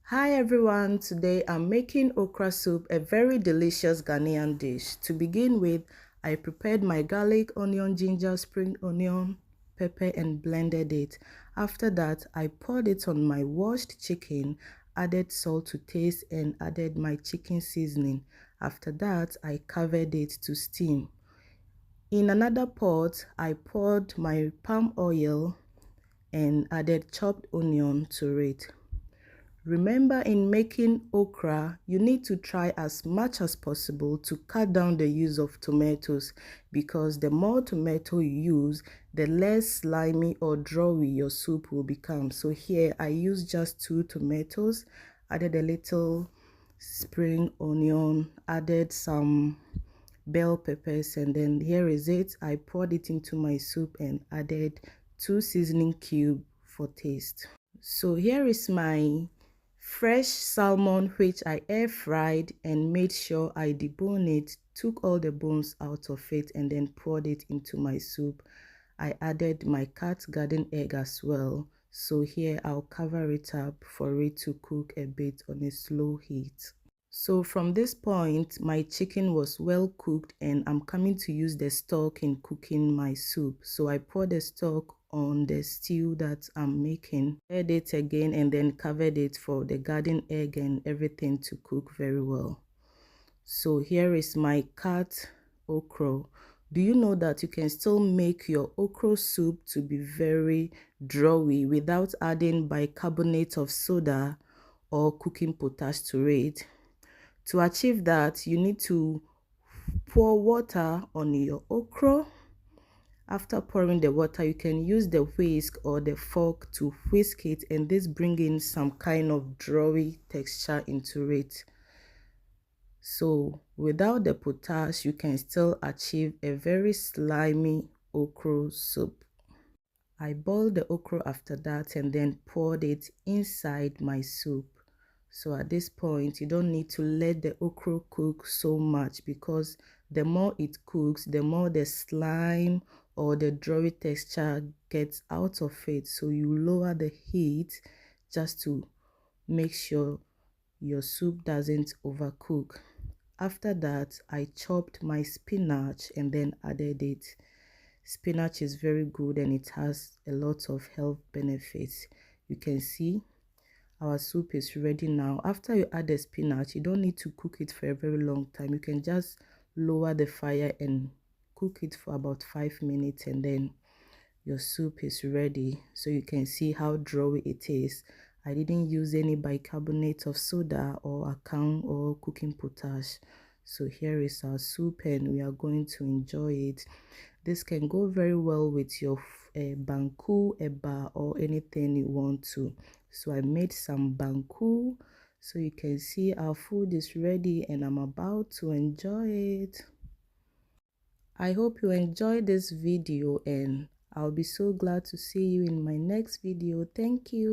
Hi everyone, today I'm making okra soup, a very delicious Ghanaian dish. To begin with, I prepared my garlic, onion, ginger, spring onion, pepper and blended it. After that, I poured it on my washed chicken, added salt to taste and added my chicken seasoning. After that, I covered it to steam. In another pot, I poured my palm oil and added chopped onion to it. Remember, in making okra, you need to try as much as possible to cut down the use of tomatoes, because the more tomato you use, the less slimy or drawy your soup will become. So here I used just 2 tomatoes, added a little spring onion, added some bell peppers, and then here is it. I poured it into my soup and added 2 seasoning cubes for taste. So here is my fresh salmon, which I air fried and made sure I debone it, took all the bones out of it and then poured it into my soup. I added my cat garden egg as well. So here I'll cover it up for it to cook a bit on a slow heat. So from this point, my chicken was well cooked and I'm coming to use the stock in cooking my soup. So I poured the stock on the stew that I'm making, add it again and then covered it for the garden egg and everything to cook very well. So here is my cut okro. Do you know that you can still make your okro soup to be very drawy without adding bicarbonate of soda or cooking potash to it? To achieve that, you need to pour water on your okra. After pouring the water, you can use the whisk or the fork to whisk it, and this brings in some kind of drawy texture into it. So without the potash, you can still achieve a very slimy okra soup. I boiled the okra after that and then poured it inside my soup. So at this point, you don't need to let the okra cook so much, because the more it cooks, the more the slime or the drawy texture gets out of it. So you lower the heat just to make sure your soup doesn't overcook. After that, I chopped my spinach and then added it. Spinach is very good and it has a lot of health benefits. You can see our soup is ready now. After you add the spinach, you don't need to cook it for a very long time. You can just lower the fire and cook it for about 5 minutes and then your soup is ready. So you can see how drawy it is. I didn't use any bicarbonate of soda or akang or cooking potash. So here is our soup and we are going to enjoy it. This can go very well with your banku, eba, or anything you want to. So I made some banku. So you can see our food is ready and I'm about to enjoy it. I hope you enjoyed this video and I'll be so glad to see you in my next video. Thank you.